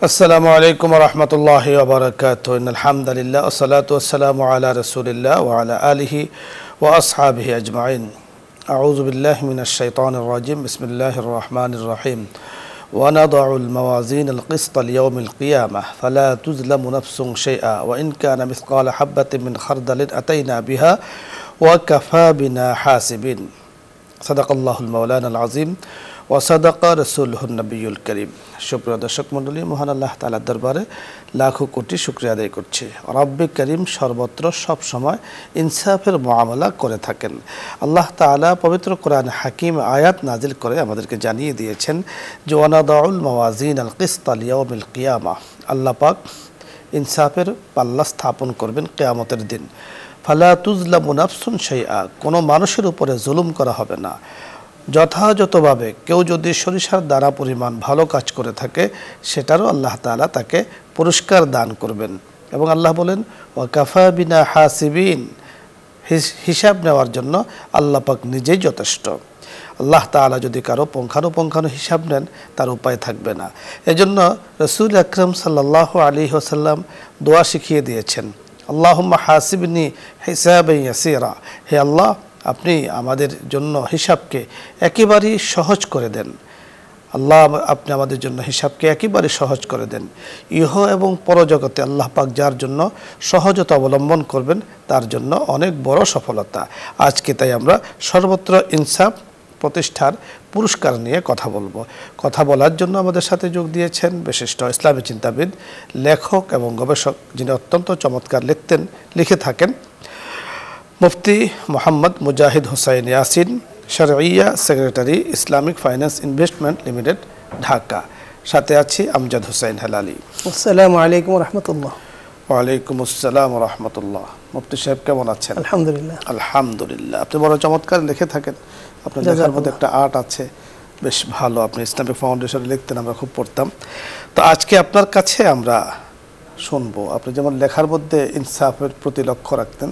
আসসালামু আলাইকুম ওয়া রাহমাতুল্লাহি ওয়া বারাকাতুহু ইন্নাল হামদালিল্লাহ ওয়া সলাতু ওয়াসসালামু আলা রাসূলিল্লাহ ওয়া আলা আলিহি ওয়া আসহাবিহি আজমাইন আউযু বিল্লাহি মিনাশ শাইতানির রাজিম বিসমিল্লাহির রাহমানির রহিম ওয়া নাদাউল মাওয়াজিনাল কিসতা লিয়াউমিল কিয়ামাহ ফালা তুযলামু নাফসুন শাইআ ওয়া ইন কানা মিসকালা হাববাতিন মিন খারদালিন আতাইনা বিহা ওয়া কাফা বিনা হাসিবিন সাদাকাল্লাহুল মাওলানাল আযীম ওয়া সাদাকা রাসূলুহুন নবিয়্যুল কারীম। সুপ্রিয় দর্শক মণ্ডলী, মহান আল্লাহ তাআলার দরবারে লাখো কোটি শুকরিয়া আদায় করছি। রব্বে করিম সর্বত্র সব সময় ইনসাফের মুআমালা করে থাকেন। আল্লাহ তাআলা পবিত্র কোরআন হাকিম আয়াত নাজিল করে আমাদেরকে জানিয়ে দিয়েছেন যে ওয়ানাদাউল মাওয়াজিনাল কিসতা লিয়াউমিল কিয়ামাহ, আল্লাহ পাক ইনসাফের পাল্লা স্থাপন করবেন কিয়ামতের দিন। ফালা তুযলামু নাফসুন শাইআ, কোনো মানুষের উপরে জুলুম করা হবে না। যথাযথভাবে কেউ যদি সরিষার দানা পরিমাণ ভালো কাজ করে থাকে সেটারও আল্লাহ তাআলা তাকে পুরস্কার দান করবেন। এবং আল্লাহ বলেন ওয়া কাফা বিনা হাসিবিন, হিসাব নেওয়ার জন্য আল্লাহ পাক নিজেই যথেষ্ট। আল্লাহ তাআলা যদি কারো পুঙ্খানুপুঙ্খানু হিসাব নেন তার উপায় থাকবে না। এজন্য রাসূল আকরাম সাল্লাল্লাহু আলাইহি ওয়াসাল্লাম দোয়া শিখিয়ে দিয়েছেন, আল্লাহুম্মা হাসিবনি হিসাবান ইয়াসীরা, হে আল্লাহ আপনি আমাদের জন্য হিসাবকে একেবারেই সহজ করে দেন। আল্লাহ আপনি আমাদের জন্য হিসাবকে একেবারে সহজ করে দেন। ইহ এবং পরজগতে আল্লাহ পাক যার জন্য সহজতা অবলম্বন করবেন তার জন্য অনেক বড় সফলতা। আজকে তাই আমরা সর্বত্র ইনসাফ প্রতিষ্ঠার পুরস্কার নিয়ে কথা বলবো। কথা বলার জন্য আমাদের সাথে যোগ দিয়েছেন বিশিষ্ট ইসলামী চিন্তাবিদ, লেখক এবং গবেষক, যিনি অত্যন্ত চমৎকার লিখে থাকেন, মুফতি মোহাম্মদ মুজাহিদ হুসাইন ইয়াসিন, শরঈয়া secretary, Islamic finance investment limited, Dhaka. সাথে আছি আমজাদ হুসাইন হেলালি। আসসালামু আলাইকুম ওয়া রাহমাতুল্লাহ। ওয়ালাইকুম আসসালাম ওয়া রাহমাতুল্লাহ। মুফতি সাহেব কেমন আছেন? আলহামদুলিল্লাহ। আলহামদুলিল্লাহ। আপনি বড় চমৎকার লিখে থাকেন, আপনার লেখার মধ্যে একটা আর্ট আছে, বেশ ভালো। আপনি ইসলামিক ফাউন্ডেশনে লিখতেন, আমরা খুব পড়তাম। তো আজকে আপনার কাছে আমরা শুনবো, আপনি যেমন লেখার মধ্যে ইনসাফের প্রতি লক্ষ্য রাখতেন,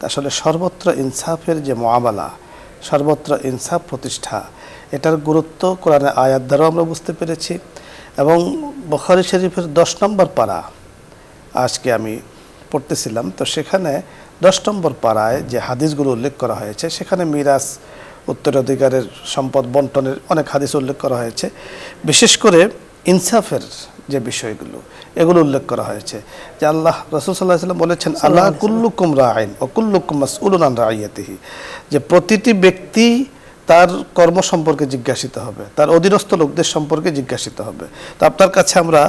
আসলে সর্বত্র ইনসাফের যে মুআমালা, সর্বত্র ইনসাফ প্রতিষ্ঠা, এটার গুরুত্ব কোরআনের আয়াত দ্বারাও আমরা বুঝতে পেরেছি। এবং বুখারী শরীফের 10 নম্বর পারা আজকে আমি পড়তেছিলাম, তো সেখানে 10 নম্বর পারায় যে হাদিসগুলো উল্লেখ করা হয়েছে, সেখানে মিরাস, উত্তরাধিকারের সম্পদ বন্টনের অনেক হাদিস উল্লেখ করা হয়েছে। বিশেষ করে ইনসাফের যে বিষয়গুলো, এগুলো উল্লেখ করা হয়েছে যে আল্লাহ রাসূল সাল্লাল্লাহু আলাইহি ওয়াসাল্লাম বলেছেন আল্লাহ কুল্লুকুম রাঈন ওয়া কুল্লুকুম মাসউলুন আন রাইয়াতিহি, যে প্রতিটি ব্যক্তি তার কর্ম সম্পর্কে জিজ্ঞাসিত হবে, তার অধীনস্থ লোকদের সম্পর্কে জিজ্ঞাসিত হবে। তো আপনার কাছে আমরা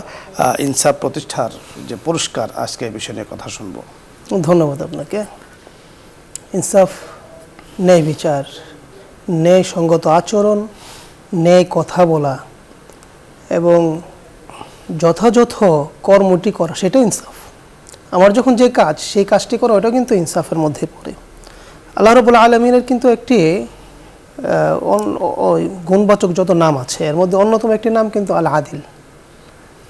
ইনসাফ প্রতিষ্ঠার যে পুরস্কার, আজকে এই বিষয় নিয়ে কথা শুনব। ধন্যবাদ আপনাকে। ইনসাফ, ন্যায় বিচার, ন্যায় সঙ্গত আচরণ, ন্যায় কথা বলা এবং যথাযথ কর্মটি করা, সেটাও ইনসাফ। আমার যখন যে কাজ, সেই কাজটি করা, ওটাও কিন্তু ইনসাফের মধ্যে পড়ে। আল্লাহ রাব্বুল আলামিনের কিন্তু একটি গুণবাচক যত নাম আছে, এর মধ্যে অন্যতম একটি নাম কিন্তু আল আদিল,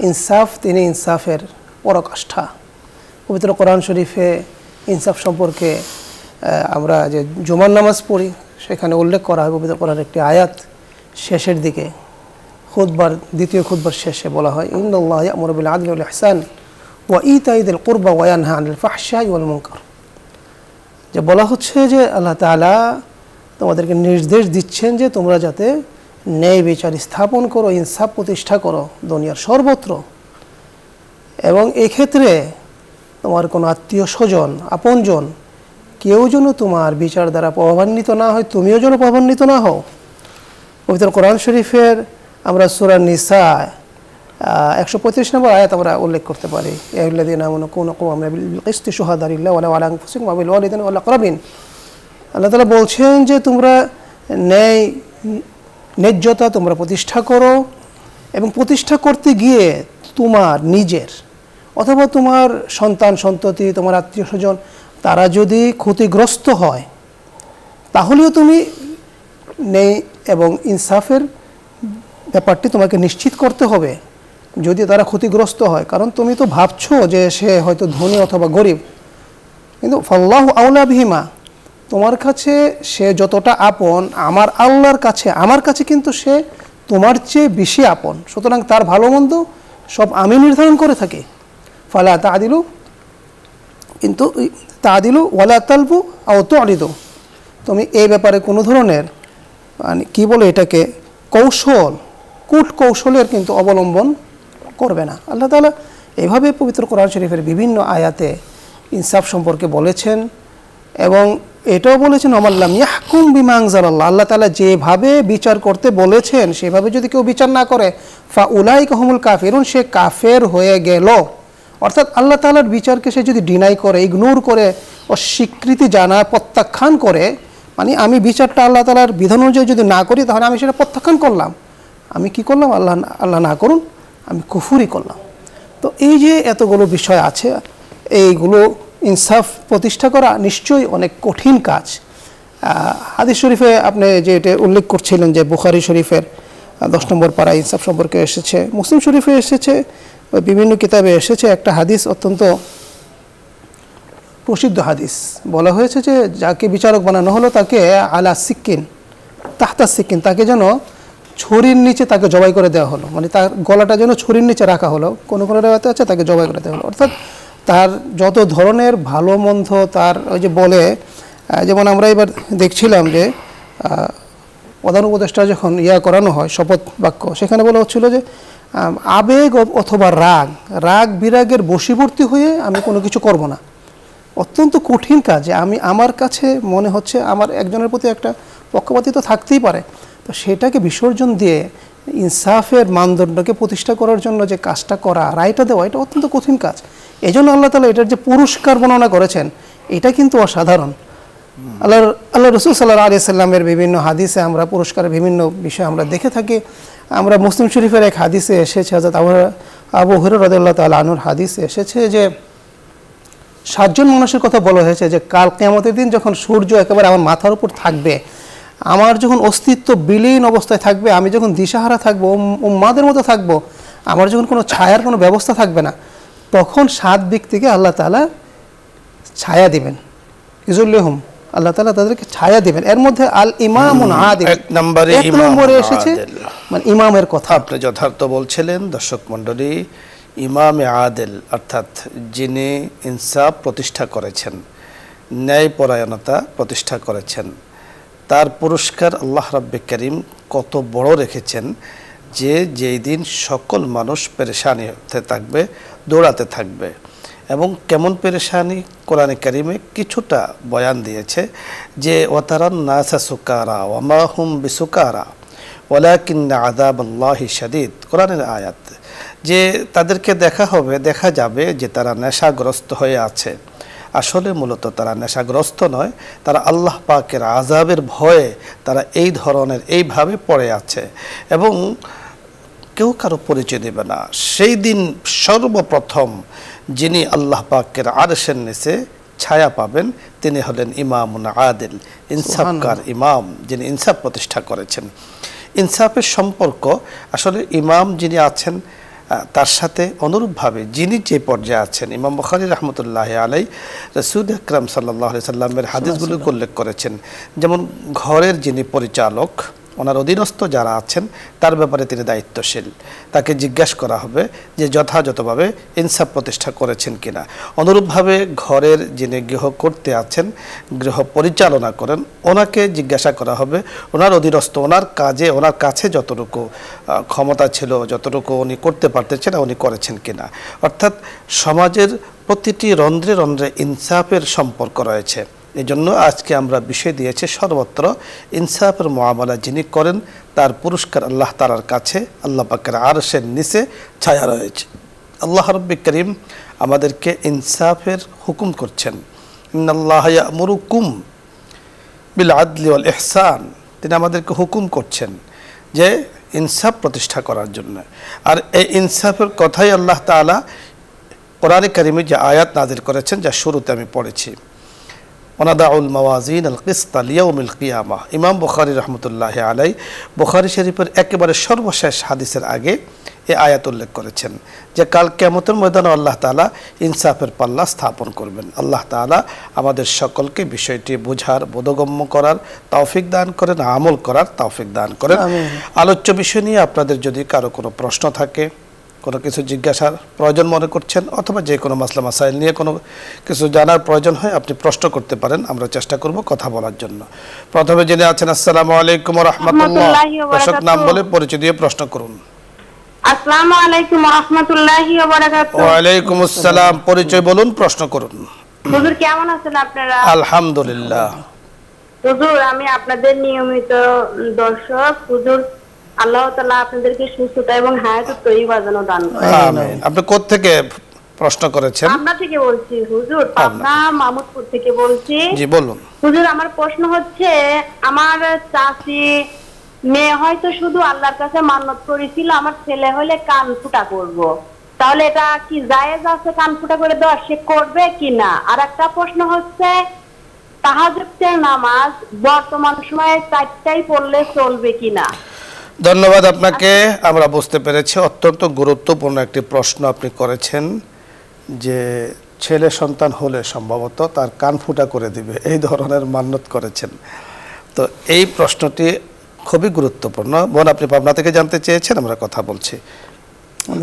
ইনসাফ। তিনি ইনসাফের পরাকাষ্ঠা। পবিত্র কোরআন শরীফে ইনসাফ সম্পর্কে আমরা যে জুমার নামাজ পড়ি, সেখানে উল্লেখ করা হয় পবিত্র কোরআনের একটি আয়াত শেষের দিকে, খুতবার দ্বিতীয় খুতবার শেষে বলা হয় ইন্নাল্লাহা ইয়া'মুরু বিল আদলি ওয়াল ইহসান ওয়া ইতাই যিল কুরবা ওয়া ইয়ানহা আনিল ফাহশাই ওয়াল মুনকার। যে বলা হচ্ছে যে আল্লাহ তাআলা তোমাদেরকে নির্দেশ দিচ্ছেন যে তোমরা যাতে ন্যায় বিচার স্থাপন করো, ইনসাফ প্রতিষ্ঠা করো দুনিয়ার সর্বত্র। এবং এক্ষেত্রে তোমার কোনো আত্মীয় স্বজন, আপনজন কেউ যেন তোমার বিচার দ্বারা প্রভাবান্বিত না হয়, তুমিও যেন প্রভাবান্বিত না হও। পবিত্র কোরআন শরীফের আমরা সূরা নিসা 135 নম্বর আয়াত আমরা উল্লেখ করতে পারি, ইয়া আইয়ুহাল্লাযীনা আমানু কুনু কাওয়ামিনা বিল কিসতি শুহাদা লিল্লাহি ওয়া আলা আনফুসিকুম ওয়া বিল ওয়ালিদাইনি ওয়াল আকরাবিন। আল্লাহ তাআলা বলছেন যে তোমরা ন্যায্যতা তোমরা প্রতিষ্ঠা করো, এবং প্রতিষ্ঠা করতে গিয়ে তোমার নিজের অথবা তোমার সন্তান সন্ততি, তোমার আত্মীয় স্বজন, তারা যদি ক্ষতিগ্রস্ত হয়, তাহলেও তুমি ন্যায় এবং ইনসাফের ব্যাপারটি তোমাকে নিশ্চিত করতে হবে যদি তারা ক্ষতিগ্রস্ত হয়। কারণ তুমি তো ভাবছো যে সে হয়তো ধনী অথবা গরিব, কিন্তু ফাল্লাহু আওলা বিহিমা, তোমার কাছে সে যতটা আপন, আমার কাছে কিন্তু সে তোমার চেয়ে বেশি আপন। সুতরাং তার ভালো মন্দ সব আমি নির্ধারণ করে থাকি। ফালা তাদিলু, কিন্তু তাদিলু ওয়ালা তালবু আও তুরিদু, তুমি এই ব্যাপারে কোনো ধরনের মানে কী বলে এটাকে কূট কৌশলের কিন্তু অবলম্বন করবে না। আল্লাহ তাআলা এইভাবে পবিত্র কোরআন শরীফের বিভিন্ন আয়াতে ইনসাফ সম্পর্কে বলেছেন এবং এটাও বলেছেন আমাল্লাম ইয়াহকুম বিমা আনজালাল্লাহ, আল্লাহ তাআলা যেভাবে বিচার করতে বলেছেন সেভাবে যদি কেউ বিচার না করে ফা উলাইকা হুমুল কাফিরুন, সে কাফের হয়ে গেল। অর্থাৎ আল্লাহ তাআলার বিচারকে সে যদি ডিনাই করে, ইগনোর করে, অস্বীকৃতি জানায়, প্রত্যাখ্যান করে, মানে আমি বিচারটা আল্লাহ তাআলার বিধান অনুযায়ী যদি না করি তাহলে আমি সেটা প্রত্যাখ্যান করলাম, আমি কি করলাম, আল্লাহ না করুন, আমি কুফরি করলাম। তো এই যে এতগুলো বিষয় আছে, এইগুলো ইনসাফ প্রতিষ্ঠা করা নিশ্চয়ই অনেক কঠিন কাজ। হাদিস শরীফে আপনি যে এটা উল্লেখ করছিলেন যে বুখারী শরীফের 10 নম্বর পারা ইনসাফ সম্পর্কে এসেছে, মুসলিম শরীফে এসেছে, বিভিন্ন কিতাবে এসেছে, একটা হাদিস অত্যন্ত প্রসিদ্ধ হাদিস। বলা হয়েছে যে যাকে বিচারক বানানো হলো তাকে আলা সিক্কিন তাহতা সিক্কিন, তাকে যেন ছুরির নিচে তাকে জবাই করে দেওয়া হলো, মানে তার গলাটা যেন ছুরির নিচে রাখা হলো, কোনো রেওয়ায়েতে আছে তাকে জবাই করে দেওয়া হলো। অর্থাৎ তার যত ধরনের ভালো মন্দ, তার ওই যে বলে, যেমন আমরা এবার দেখছিলাম যে প্রধান উপদেষ্টা যখন করানো হয় শপথ বাক্য, সেখানে বলা হচ্ছিল যে আবেগ অথবা রাগ বিরাগের বশীবর্তী হয়ে আমি কোনো কিছু করব না। অত্যন্ত কঠিন কাজ। আমার কাছে মনে হচ্ছে আমার একজনের প্রতি একটা পক্ষপাতিত্ব থাকতেই পারে, তো সেটাকে বিসর্জন দিয়ে ইনসাফের মানদণ্ডকে প্রতিষ্ঠা করার জন্য যে কাজটা করা, রায়টা দেওয়া, এটা অত্যন্ত কঠিন কাজ। এই জন্য আল্লাহ তাআলা এটার যে পুরস্কার বর্ণনা করেছেন এটা কিন্তু অসাধারণ। আল্লাহ রাসূল সাল্লাল্লাহু আলাইহি সাল্লামের বিভিন্ন হাদিসে আমরা পুরস্কারের বিভিন্ন বিষয় আমরা দেখে থাকি। আমরা মুসলিম শরীফের এক হাদিসে এসেছে, হযরত আবু হুরায়রা রাদিয়াল্লাহু তাআলা আনহুর হাদিসে এসেছে যে 7 জন মানুষের কথা বলা হয়েছে যে কাল কিয়ামতের দিন যখন সূর্য একেবারে আমার মাথার উপর থাকবে, আমার যখন অস্তিত্ব বিলীন অবস্থায় থাকবে, আমি যখন দিশাহারা থাকবো, উম্মাদের মতো থাকবো, আমার যখন কোনো ছায়ার কোনো ব্যবস্থা থাকবে না, তখন 7 ব্যক্তিকে আল্লাহ তাআলা ছায়া দিবেন। ইজুল্লাহুম, আল্লাহ তাআলা তাদেরকে ছায়া দিবেন। এর মধ্যে আল ইমামুন আদিল, এক নম্বরে এসেছে, মানে ইমামের কথা আপনি যথার্থ বলছিলেন। দর্শক মণ্ডলী, ইমামে আদেল অর্থাৎ যিনি ইনসাফ প্রতিষ্ঠা করেছেন, ন্যায়পরায়ণতা প্রতিষ্ঠা করেছেন, তার পুরস্কার আল্লাহ রাব্বে কারীম কত বড় রেখেছেন যে যেই দিন সকল মানুষ পেরেশানি হতে থাকবে, দৌড়াতে থাকবে। এবং কেমন পেরেশানি কোরআনে কারিমে কিছুটা বয়ান দিয়েছে যে ওয়াতারান নাসা সুকারা ওয়া মা হুম বিসুকারা ওয়ালাকিন্না আযাবাল্লাহি শাদীদ, কোরআনের আয়াত, যে তাদেরকে দেখা যাবে যে তারা নেশাগ্রস্ত হয়ে আছে। আসলে মূলত তারা নেশাগ্রস্ত নয়, তারা আল্লাহ পাকের আযাবের ভয়ে তারা এই ধরনের এইভাবে পড়ে আছে এবং কেউ কারো পরিচয় দেবে না। সেই দিন সর্বপ্রথম যিনি আল্লাহ পাকের আরশের নিচে ছায়া পাবেন তিনি হলেন ইমামুন আদিল, ইনসাফকার ইমাম, যিনি ইনসাফ প্রতিষ্ঠা করেছেন। ইনসাফের সম্পর্ক আসলে ইমাম যিনি আছেন তার সাথে অনুরূপভাবে যিনি যে পর্যায়ে আছেন। ইমাম বুখারী রাহমাতুল্লাহি আলাইহি রাসূল আকরাম সাল্লাল্লাহু আলাইহি সাল্লামের হাদিসগুলো উল্লেখ করেছেন, যেমন ঘরের যিনি পরিচালক, ওনার অধীনস্থ যারা আছেন তার ব্যাপারে তিনি দায়িত্বশীল, তাকে জিজ্ঞাসা করা হবে যে যথাযথভাবে ইনসাফ প্রতিষ্ঠা করেছেন কিনা। অনুরূপভাবে ঘরের যিনি গৃহ করতে আছেন, গৃহ পরিচালনা করেন, ওনাকে জিজ্ঞাসা করা হবে ওনার অধীনস্থ ওনার কাজে ওনার কাছে যতটুকু ক্ষমতা ছিল, যতটুকু উনি করতে পারতেছেন উনি করেছেন কিনা। অর্থাৎ সমাজের প্রতিটি রন্ধ্রে রন্ধ্রে ইনসাফের সম্পর্ক রয়েছে। এই জন্য আজকে আমরা বিষয় দিয়েছি সর্বত্র ইনসাফের মুআমালা যিনি করেন তার পুরস্কার আল্লাহ তাআলার কাছে, আল্লাহ পাকের আরশের নিচে ছায়া রয়েছে। আল্লাহ রাব্বুল কারীম আমাদেরকে ইনসাফের হুকুম করছেন। ইন্নাল্লাহা ইয়া'মুরুকুম বিল আদলি ওয়াল ইহসান, তিনি আমাদেরকে হুকুম করছেন যে ইনসাফ প্রতিষ্ঠা করার জন্য। আর এই ইনসাফের কথাই আল্লাহ তাআলা কোরআনে কারিমে যে আয়াত নাযিল করেছেন, যা শুরুতে আমি পড়েছি, ওনাদাউল মাওয়াজিন আল কিসত লিয়াউমিল কিয়ামাহ। ইমাম বুখারী রাহমাতুল্লাহি আলাইহি বুখারী শরীফের একেবারে সর্বশেষ হাদিসের আগে এই আয়াত উল্লেখ করেছেন যে কাল কিয়ামতের ময়দানে আল্লাহ তাআলা ইনসাফের পাল্লা স্থাপন করবেন। আল্লাহ তাআলা আমাদের সকলকে বিষয়টি বোঝার, বোধগম্য করার তৌফিক দান করেন, আমল করার তৌফিক দান করেন। আলোচ্য বিষয় নিয়ে আপনাদের যদি কারো কোনো প্রশ্ন থাকে, কোনো কিছু জিজ্ঞাসার প্রয়োজন মনে করছেন অথবা যে কোনো মাসলা মাসাইল নিয়ে কোনো কিছু জানার প্রয়োজন হয় আপনি প্রশ্ন করতে পারেন, আমরা চেষ্টা করব কথা বলার জন্য। প্রথমে যিনি আছেন, আসসালামু আলাইকুম ওয়া রাহমাতুল্লাহ, দর্শক নাম বলে পরিচয় দিয়ে প্রশ্ন করুন। আসসালামু আলাইকুম ওয়া রাহমাতুল্লাহি ওয়া বারাকাতুহু। ওয়া আলাইকুম আসসালাম, পরিচয় বলুন, প্রশ্ন করুন। হুজুর কেমন আছেন আপনারা? আলহামদুলিল্লাহ। হুজুর আমি আপনাদের নিয়মিত দর্শক। হুজুর আল্লাহ তাআলা আপনাদেরকে সুস্থতা এবং হায়াতুত তৈয়বা যেন দান করেন। আমিন। আপনি কোথা থেকে প্রশ্ন করেছেন? পাবনা থেকে বলছি হুজুর, পাবনা মামুদপুর থেকে বলছি। জি বলুন। হুজুর আমার প্রশ্ন হচ্ছে, আমার চাচি মেয়ে হয়তো শুধু আল্লাহর কাছে মান্নত করেছিল আমার ছেলে হলে কান ফুটা করব, তাহলে এটা কি জায়েজ আছে কান ফুটা করে দেওয়া, সে করবে কিনা? আর একটা প্রশ্ন হচ্ছে, তাহাজ্জুদের নামাজ বর্তমান সময়ে 4টায় পড়লে চলবে কিনা? ধন্যবাদ আপনাকে, আমরা বুঝতে পেরেছি। অত্যন্ত গুরুত্বপূর্ণ একটি প্রশ্ন আপনি করেছেন যে ছেলে সন্তান হলে সম্ভবত তার কান ফুটা করে দিবে, এই ধরনের মান্যত করেছেন। তো এই প্রশ্নটি খুবই গুরুত্বপূর্ণ। বোন, আপনি পাবনা থেকে জানতে চেয়েছেন, আমরা কথা বলছি।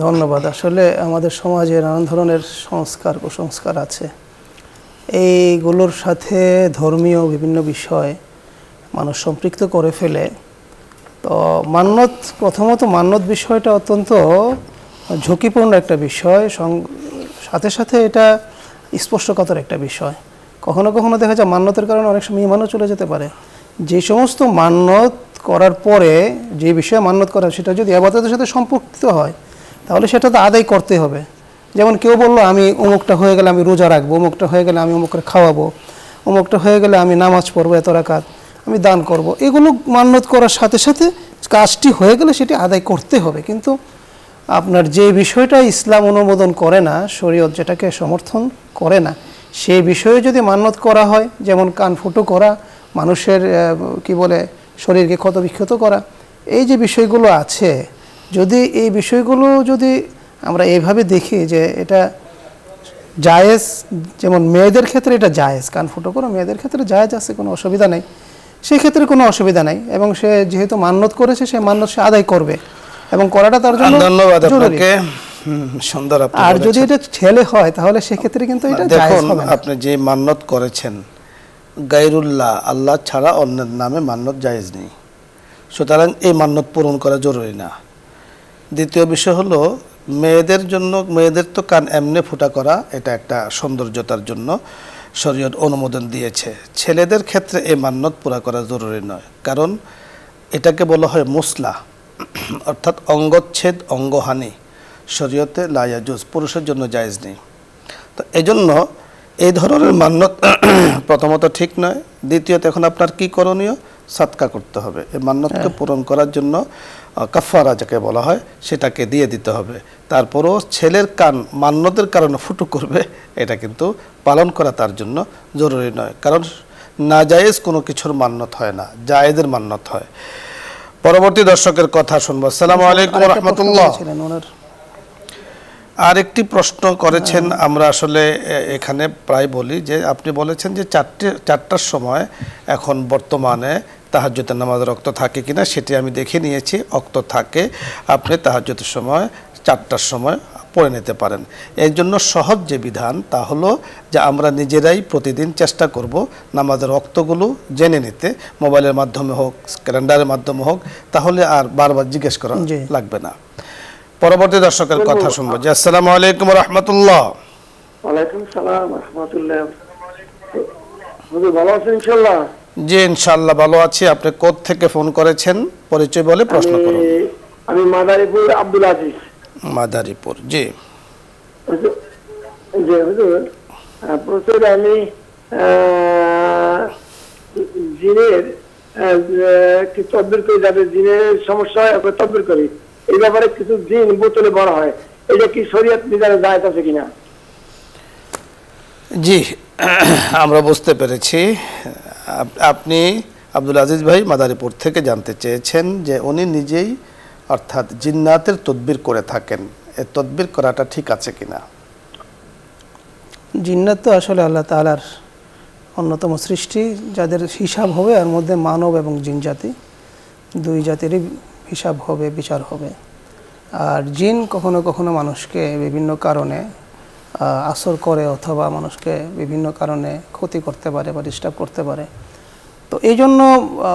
ধন্যবাদ। আসলে আমাদের সমাজে নানান ধরনের সংস্কার কুসংস্কার আছে, এইগুলোর সাথে ধর্মীয় বিভিন্ন বিষয় মানুষ সম্পৃক্ত করে ফেলে। তো মান্যত, প্রথমত মান্যত বিষয়টা অত্যন্ত ঝুঁকিপূর্ণ একটা বিষয়, সাথে সাথে এটা স্পর্শকাতর একটা বিষয়। কখনো কখনো দেখা যায় মান্যতের কারণে অনেক সময় ইমানও চলে যেতে পারে। যে সমস্ত মান্যত করার পরে যে বিষয়ে মান্যত করা সেটা যদি ইবাদতের সাথে সম্পর্কিত হয় তাহলে সেটা তো আদায় করতে হবে। যেমন কেউ বললো আমি অমুকটা হয়ে গেলে আমি রোজা রাখবো, অমুকটা হয়ে গেলে আমি অমুকটা খাওয়াবো, অমুকটা হয়ে গেলে আমি নামাজ পড়বো, এত রাকাত আমি দান করব, এগুলো মান্যত করার সাথে সাথে কাজটি হয়ে গেলে সেটি আদায় করতে হবে। কিন্তু আপনার যে বিষয়টা ইসলাম অনুমোদন করে না, শরীয়ত যেটাকে সমর্থন করে না, সেই বিষয়ে যদি মান্যত করা হয়, যেমন কান ফুটো করা, মানুষের কি বলে শরীরকে ক্ষত বিক্ষত করা, এই যে বিষয়গুলো আছে, যদি এই বিষয়গুলো যদি আমরা এইভাবে দেখি যে এটা জায়েজ, যেমন মেয়েদের ক্ষেত্রে এটা জায়েজ, কান ফুটো করা মেয়েদের ক্ষেত্রে জায়েজ আছে, কোনো অসুবিধা নেই, সেই ক্ষেত্রে কোনো অসুবিধা নাই। এবং সে যেহেতু মান্যত করেছে সে মান্যত সে আদায় করবে এবং করাটা তার জন্য ধন্যবাদ আপনাকে, সুন্দর। আর যদি এটা ছেলে হয় তাহলে সেক্ষেত্রে কিন্তু এটা জায়েজ হবে না। আপনি যে মান্যত করেছেন গায়রুল্লাহ, আল্লাহ ছাড়া অন্যের নামে মান্যত জায়েজ নেই, সুতরাং এই মান্যত পূরণ করা জরুরি না। দ্বিতীয় বিষয় হলো মেয়েদের জন্য, মেয়েদের তো কান এমনি ফুটা করা এটা একটা সৌন্দর্যতার জন্য শরীয়ত অনুমোদন দিয়েছে। ছেলেদের ক্ষেত্রে এই মান্যত পুরা করা জরুরি নয়, কারণ এটাকে বলা হয় মুসলা, অর্থাৎ অঙ্গচ্ছেদ, অঙ্গহানি, শরীয়তে লা ইয়াজুজ, পুরুষের জন্য জায়েজ নেই। তো এজন্য এই ধরনের মান্যত প্রথমত ঠিক নয়। দ্বিতীয়ত এখন আপনার কি করণীয়? সাদকা করতে হবে। এই মান্যতকে পূরণ করার জন্য কাফারা যাকে বলা হয় সেটাকে দিয়ে দিতে হবে। তারপরও ছেলের কান মান্যতের কারণে ফুটো করবে, এটা কিন্তু পালন করা তার জন্য জরুরি নয়, কারণ নাজায়েজ কোনো কিছুর মান্যত হয় না, জায়েজের মান্যত হয়। পরবর্তী দর্শকের কথা শুনবো। আসসালামু আলাইকুম ওয়া রাহমাতুল্লাহ। আরেকটি প্রশ্ন করেছেন, আমরা আসলে এখানে প্রায় বলি যে আপনি বলেছেন যে 4টার সময় এখন বর্তমানে তাহাজ্জুদের নামাজের ওয়াক্ত থাকে কিনা, সেটি আমি দেখে নিয়েছি, ওয়াক্ত থাকে। আপনি তাহাজ্জুদের সময় 4টার সময় পড়ে নিতে পারেন। এর জন্য সহজ যে বিধান তা হলো যে আমরা নিজেরাই প্রতিদিন চেষ্টা করব নামাজের ওয়াক্তগুলো জেনে নিতে, মোবাইলের মাধ্যমে হোক, ক্যালেন্ডারের মাধ্যমে হোক, তাহলে আর বারবার জিজ্ঞেস করা লাগবে না। পরবর্তী দর্শকের কথা শুনবো। জি আসসালামু আলাইকুম ওয়া রাহমাতুল্লাহ। ওয়ালাইকুম সালাম ওয়া রাহমাতুল্লাহ। হুজুর ভালো আছেন ইনশাআল্লাহ? জি ইনশাআল্লাহ ভালো আছি। আপনি কোথা থেকে ফোন করেছেন পরিচয় বলে প্রশ্ন করুন। আমি মাদারীপুর আব্দুল আজিজ। মাদারীপুর, জি। জি হুজুর, প্রথমে আমি জিনের কি তদবির করি, যাদের জিনের সমস্যা হয় ওকে তদবির করি, এই ব্যাপারে কিছু জিন বোতলে বড় হয়, এটা কি শরীয়ত বিধানে জায়েজ আছে কিনা? জি আমরা বুঝতে পেরেছি। আপনি আব্দুল আজিজ ভাই মাদারীপুর থেকে জানতে চেয়েছেন যে উনি নিজেই অর্থাৎ জিন্নাতের তদবির করে থাকেন, এই তদবির করাটা ঠিক আছে কিনা। জিন্নাত তো আসলে আল্লাহ তাআলার অন্যতম সৃষ্টি, যাদের হিসাব হবে এর মধ্যে মানব এবং জিন জাতি, দুই জাতিরই হিসাব হবে, বিচার হবে। আর জিন কখনো কখনো মানুষকে বিভিন্ন কারণে আসর করে অথবা মানুষকে বিভিন্ন কারণে ক্ষতি করতে পারে বা ডিস্টার্ব করতে পারে। তো এই জন্য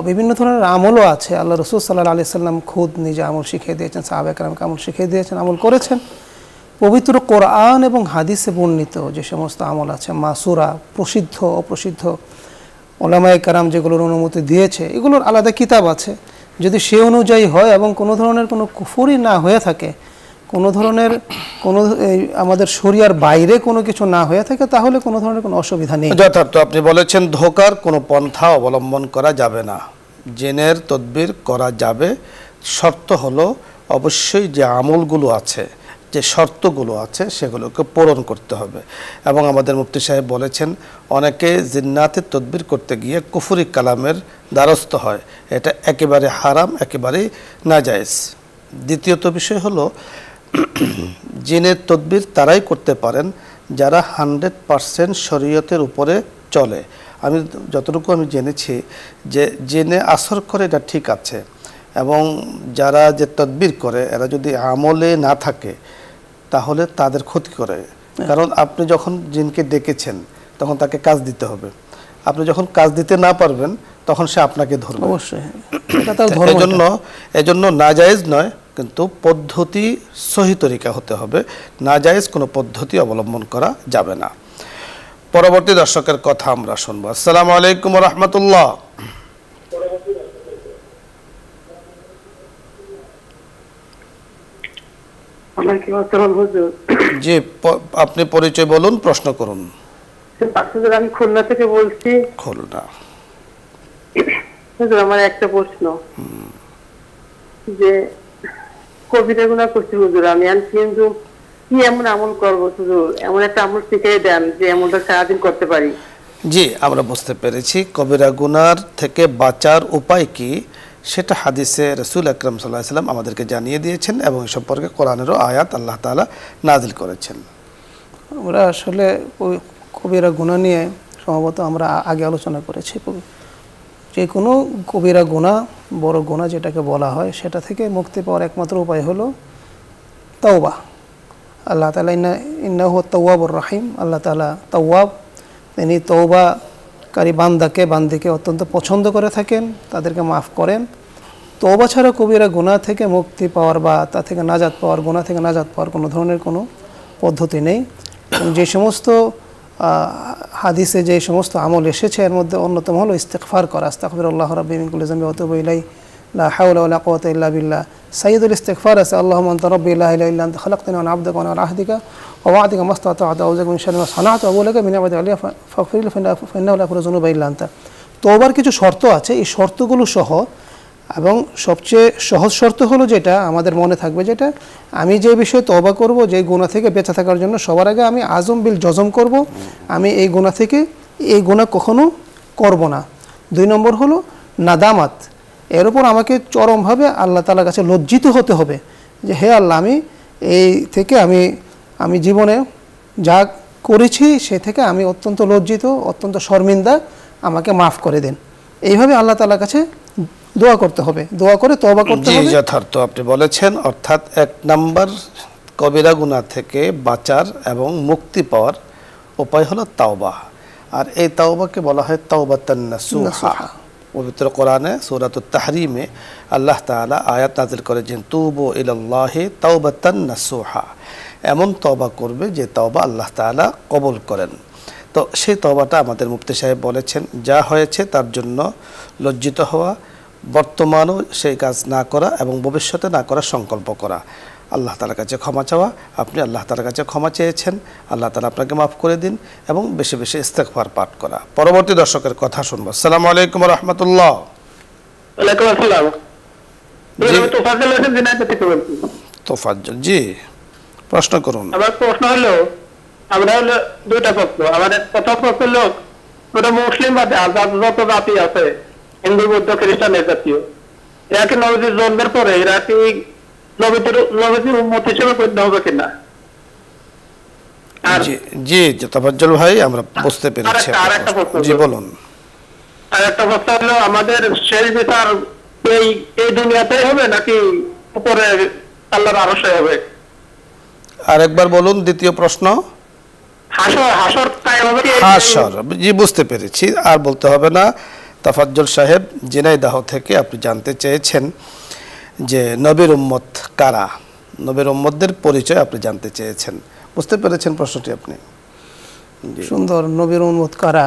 বিভিন্ন ধরনের আমলও আছে। আল্লাহ রসুল সাল্লাল্লাহু আলাইহি সাল্লাম খুদ নিজে আমল শিখিয়ে দিয়েছেন, সাহাবায়ে কেরামকে আমল শিখিয়ে দিয়েছেন, আমল করেছেন। পবিত্র কোরআন এবং হাদিসে বর্ণিত যে সমস্ত আমল আছে, মাসুরা, প্রসিদ্ধ অপ্রসিদ্ধ, ওলামায়ে কেরাম যেগুলোর অনুমতি দিয়েছে, এগুলোর আলাদা কিতাব আছে। যদি সে অনুযায়ী হয় এবং কোনো ধরনের কোনো কুফরি না হয়ে থাকে, কোনো ধরনের কোনো আমাদের শরিয়ার বাইরে কোনো কিছু না হয়ে থাকে, তাহলে কোনো ধরনের কোনো অসুবিধা নেই। যথার্থ আপনি বলেছেন, ধোকার কোনো পন্থা অবলম্বন করা যাবে না, জিনের তদবির করা যাবে। শর্ত হলো অবশ্যই যে আমলগুলো আছে, যে শর্তগুলো আছে, সেগুলোকে পূরণ করতে হবে। এবং আমাদের মুফতি সাহেব বলেছেন, অনেকে জিন্নাতের তদবির করতে গিয়ে কুফরি কালামের দ্বারস্থ হয়, এটা একেবারে হারাম, একেবারেই নাজায়েজ। দ্বিতীয়ত বিষয় হলো, জিনের তদবির তারাই করতে পারেন যারা 100% শরীয়তের উপরে চলে। আমি যতটুকু আমি জেনেছি যে জিনে আসর করে, এটা ঠিক আছে, এবং যারা যে তদবির করে এরা যদি আমলে না থাকে তাহলে তাদের ক্ষতি করে। কারণ আপনি যখন জিনকে ডেকেছেন তখন তাকে কাজ দিতে হবে, আপনি যখন কাজ দিতে না পারবেন তখন সে আপনাকে ধরবে। অবশ্যই এজন্য নাজায়েজ নয়, কিন্তু পদ্ধতি সহি তরিকা হতে হবে, নাজায়েজ কোনো পদ্ধতি অবলম্বন করা যাবে না। পরবর্তী দর্শকের কথা আমরা শুনবো। আসসালামু আলাইকুম ওয়া রাহমাতুল্লাহ। জি, আপনি পরিচয় বলুন, প্রশ্ন করুন। আমি খুলনা থেকে বলছি। খুলনা। আমার একটা প্রশ্ন, যে কবিতা গুণা করছি হুজুর আমি, কিন্তু কি এমন আমল করবো হুজুর? এমন একটা আমল শিখিয়ে দেন যে আমলটা সারাদিন করতে পারি। জি, আমরা বুঝতে পেরেছি। কবিরা গুনার থেকে বাঁচার উপায় কি সেটা হাদিসে রাসূল আকরাম সাল্লাল্লাহু আলাইহি ওয়াসাল্লাম আমাদেরকে জানিয়ে দিয়েছেন, এবং এই সম্পর্কে কোরআনেরও আয়াত আল্লাহ তাআলা নাযিল করেছেন। আমরা আসলে কবিরা গুনাহ নিয়ে সম্ভবত আমরা আগে আলোচনা করেছি। যে কোনো কবিরা গুনাহ, বড় গুনাহ যেটাকে বলা হয়, সেটা থেকে মুক্তি পাওয়ার একমাত্র উপায় হলো তাওবা। আল্লাহ তাআলা ইন্নাহু তাওয়াবুর রহিম, আল্লাহ তাআলা তাওয়াব, তিনি তওবাকারী বান্দিকে অত্যন্ত পছন্দ করে থাকেন, তাদেরকে মাফ করেন। তওবা ছাড়া কবিরা গুনাহ থেকে মুক্তি পাওয়ার বা তা থেকে নাজাত পাওয়ার, গুনাহ থেকে নাজাত পাওয়ার কোনো ধরনের কোনো পদ্ধতি নেই। যে সমস্ত হাদিসে যে সমস্ত আমল এসেছে এর মধ্যে অন্যতম হলো ইস্তিগফার করা। আস্তাগফিরুল্লাহ রাব্বি মিন কুল্লি যামবি ওয়া আতুবু ইলাইহি লা হাওলা ওয়া লা কুওয়াতা ইল্লা বিল্লাহ। সাইয়্যিদুল ইস্তিগফার আছে আল্লাহুম্মা আনতা রাব্বি লা ইলাহা ইল্লা আনতা খালাকতানি ওয়া আনা আবদুকা ওয়া আনা আলা আহদিকা ওয়া ওয়া'দিকা মাসতাতা'তু আউযু বিকা মিন শাররি মা সানা'তু ওয়া আবু'ু লাকা বিনি'মাতিকা আলাইয়া ফাগফির লি ফাইন্নাহু লা ইয়াগফিরু যুনুবা ইল্লা আনতা। তওবার কিছু শর্ত আছে, এই শর্তগুলো সহ, এবং সবচেয়ে সহজ শর্ত হলো যেটা আমাদের মনে থাকবে, যেটা আমি যে বিষয়ে তওবা করব, যে গুনাহ থেকে বেঁচে থাকার জন্য সবার আগে আমি আজম বিল জজম করব, আমি এই গুনাহ থেকে এই গুনাহ কখনো করব না। 2 নম্বর হলো নাদামাত, এর উপর আমাকে চরমভাবে আল্লাহ তাআলার কাছে লজ্জিত হতে হবে যে হে আল্লাহ, আমি এই থেকে আমি জীবনে যা করেছি সে থেকে আমি অত্যন্ত লজ্জিত, অত্যন্ত শর্মিন্দা, আমাকে মাফ করে দেন। এইভাবে আল্লাহ তাআলার কাছে দোয়া করতে হবে, দোয়া করে তওবা করতে হবে। জি, যথার্থ আপনি বলেছেন। অর্থাৎ 1 নম্বর কবিরা গুনাহ থেকে বাঁচার এবং মুক্তি পাওয়ার উপায় হলো তাওবা। আর এই তাওবাকে বলা হয় তাওবাতান নাসুহা। পবিত্র কোরআনে সূরাতুত তাহরিমে আল্লাহ তাআলা আয়াত নাযিল করেছেন, তুবু ইলাল্লাহি তাওবাতান নাসুহা, এমন তওবা করবে যে তওবা আল্লাহ তাআলা কবুল করেন। তো সেই তওবাটা আমাদের মুফতি সাহেব বলেছেন, যা হয়েছে তার জন্য লজ্জিত হওয়া, বর্তমানও সেই কাজ না করা এবং ভবিষ্যতে না করার সংকল্প করা, আল্লাহ তাআলার কাছে ক্ষমা চাওয়া। আপনি আল্লাহ তাআলার কাছে ক্ষমা চেয়েছেন, আল্লাহ তাআলা আপনাকে মাফ করে দিন, এবং বেশি বেশি ইস্তিগফার পাঠ করা। পরবর্তী দর্শকের কথা শুনবো। আসসালামু আলাইকুম ওয়া রাহমাতুল্লাহ। ওয়ালাইকুম আসসালাম। তোফাজ্জল হোসেন দিনাজপুর থেকে বলছি। তোফাজ্জল জি, প্রশ্ন করুন। আমার প্রশ্ন হলো, আমরা হলো 2টা প্রশ্ন। আমাদের প্রথম প্রশ্ন হলো, পুরো মুসলিম বাদে যত জাতি আছে, হিন্দু, বৌদ্ধ, খ্রিস্টান, এই জাতীয়, এরা কি নবীর জন্মের পরে এরা কি নবীর উম্মত হিসেবে গণ্য হবে কিনা? জি তোফাজ্জল ভাই, আমরা বুঝতে পেরেছি। জি বলুন। আর একটা প্রশ্ন হলো, আমাদের শেষ বিচার এই দুনিয়াতেই হবে নাকি উপরে আল্লাহর আরশে হবে। আরেকবার বলুন দ্বিতীয় প্রশ্ন। হাসর কায়েম হবে কি? হাসর, জি বুঝতে পেরেছি, আর বলতে হবে না। তাফাজ্জল সাহেব ঝিনাইদহ থেকে আপনি জানতে চেয়েছেন যে নবীর উম্মত কারা, নবীর উম্মতদের পরিচয় আপনি জানতে চেয়েছেন। বুঝতে পেরেছেন প্রশ্নটি আপনি? সুন্দর। নবীর উম্মত কারা?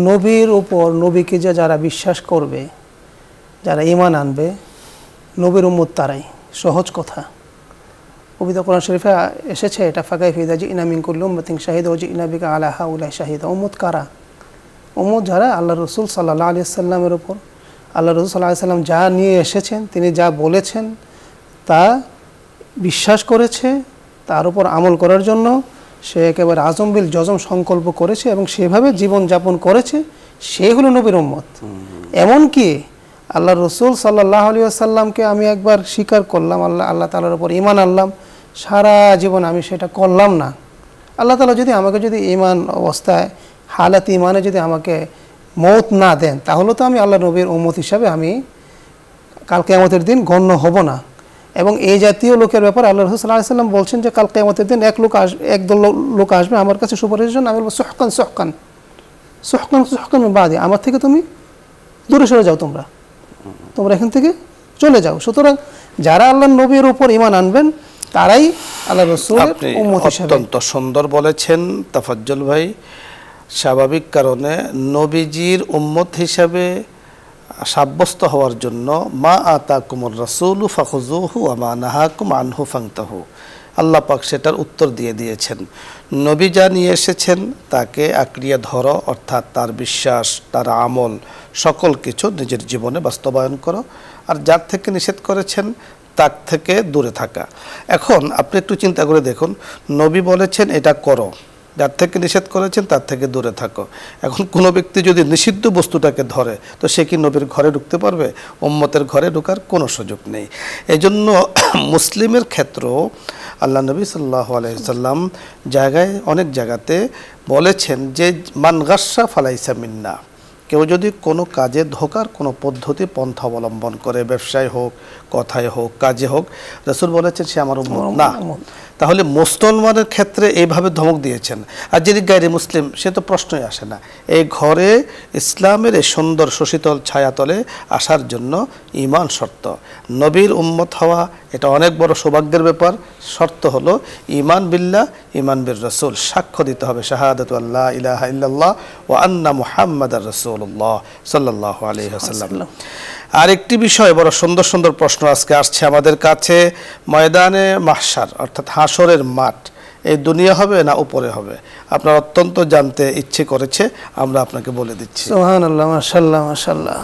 নবীর উপর, নবীকে যে যারা বিশ্বাস করবে, যারা ঈমান আনবে, নবীর উম্মত তারাই। সহজ কথা। পবিত্র কোরআন শরীফে এসেছে এটা, ফাকাইফা ইযা জি'না মিন কুল্লি উম্মাতিন শাহিদা ওয়া জি'না বিকা আলা হাউলাই শাহিদা। উম্মত কারা? উম্মত যারা আল্লাহ রসুল সাল্লাল্লাহু আলাইহি সাল্লামের উপর, আল্লাহ রসুল সাল্লাল্লাহু আলাইহি সাল্লাম যা নিয়ে এসেছেন, তিনি যা বলেছেন তা বিশ্বাস করেছে, তার উপর আমল করার জন্য সে একেবারে আজম বিল জজম সংকল্প করেছে এবং সেভাবে জীবনযাপন করেছে, সে হলো নবীর উম্মত। এমনকি আল্লাহ রসুল সাল্লাল্লাহু আলাইহি ওয়াসাল্লামকে আমি একবার স্বীকার করলাম, আল্লাহ তাআলার উপর ঈমান আনলাম, সারা জীবন আমি সেটা করলাম না, আল্লাহ তাআলা যদি আমাকে যদি ঈমান অবস্থায় হালাত ঈমানে যদি আমাকে মওত না দেন, তাহলে তো আমি আল্লাহ নবীর উম্মত হিসাবে আমি কাল কিয়ামতের দিন গণ্য হব না। এবং এই জাতীয় লোকের ব্যাপারে আল্লাহ রাসূল সাল্লাল্লাহু আলাইহি ওয়াসাল্লাম বলছেন যে কাল কিয়ামতের দিন একদল লোক আসবে আমার কাছে সুপারিশের জন্য, আমি বলবো সুহকান সুহকান সুহকান সুহকান মিন বাদি, আমার থেকে তুমি দূরে সরে যাও, তোমরা এখান থেকে চলে যাও। সুতরাং যারা আল্লাহর নবীর উপর ঈমান আনবেন তারাই আল্লাহ রাসূলের উম্মত হিসেবে। অত্যন্ত সুন্দর বলেছেন তাফাজ্জল ভাই। স্বাভাবিক কারণে নবীজির উম্মত হিসাবে সাব্যস্ত হওয়ার জন্য মা আতাকুমুর রাসূলু ফাখুযুহু ওয়া মা নাহাকুম আনহু ফান্তাহু, আল্লাহ পাক সেটার উত্তর দিয়ে দিয়েছেন। নবী যা নিয়ে এসেছেন তাকে আঁকড়িয়ে ধরো, অর্থাৎ তার বিশ্বাস, তার আমল, সকল কিছু নিজের জীবনে বাস্তবায়ন করো, আর যার থেকে নিষেধ করেছেন তার থেকে দূরে থাকা। এখন আপনি একটু চিন্তা করে দেখুন, নবী বলেছেন এটা করো, যার থেকে নিষেধ করেছেন তার থেকে দূরে থাকো। এখন কোনো ব্যক্তি যদি নিষিদ্ধ বস্তুটাকে ধরে, তো সে কি নবীর ঘরে ঢুকতে পারবে? উম্মতের ঘরে ঢোকার কোনো সুযোগ নেই। এজন্য মুসলিমের ক্ষেত্রেও আল্লাহ নবী সাল্লাল্লাহু আলাইহি সাল্লাম অনেক জায়গাতে বলেছেন যে মান গাসসা ফালাইসা মিন্না, কেউ যদি কোনো কাজে ধোকার কোনো পদ্ধতি পন্থা অবলম্বন করে, ব্যবসায় হোক, কথায় হোক, কাজে হোক, রাসূল বলেছেন সে আমার উম্মত না। তাহলে মুসলমানের ক্ষেত্রে এইভাবে ধমক দিয়েছেন। আর যিনি গায়রে মুসলিম, সে তো প্রশ্নই আসে না। এই ঘরে ইসলামের এই সুন্দর সুশীতল ছায়াতলে আসার জন্য ঈমান শর্ত। নবীর উম্মত হওয়া এটা অনেক বড় সৌভাগ্যের ব্যাপার। শর্ত হলো ঈমান বিল্লাহ, ঈমান বির রাসূল, সাক্ষ্য দিতে হবে শাহাদাতু আল্লা ইলাহা ইল্লাল্লাহ ওয়া আন্না মুহাম্মাদার রাসূলুল্লাহ সাল্লাল্লাহু আলাইহি ওয়াসাল্লাম। আর একটি বিষয়, বড় সুন্দর সুন্দর প্রশ্ন আজকে আসছে আমাদের কাছে। ময়দানে মাহশার অর্থাৎ হাসরের মাঠ, এই দুনিয়া হবে না উপরে হবে? আপনার অত্যন্ত জানতে ইচ্ছে করেছে, আমরা আপনাকে বলে দিচ্ছি। সুবহানাল্লাহ, মাশাআল্লাহ মাশাআল্লাহ।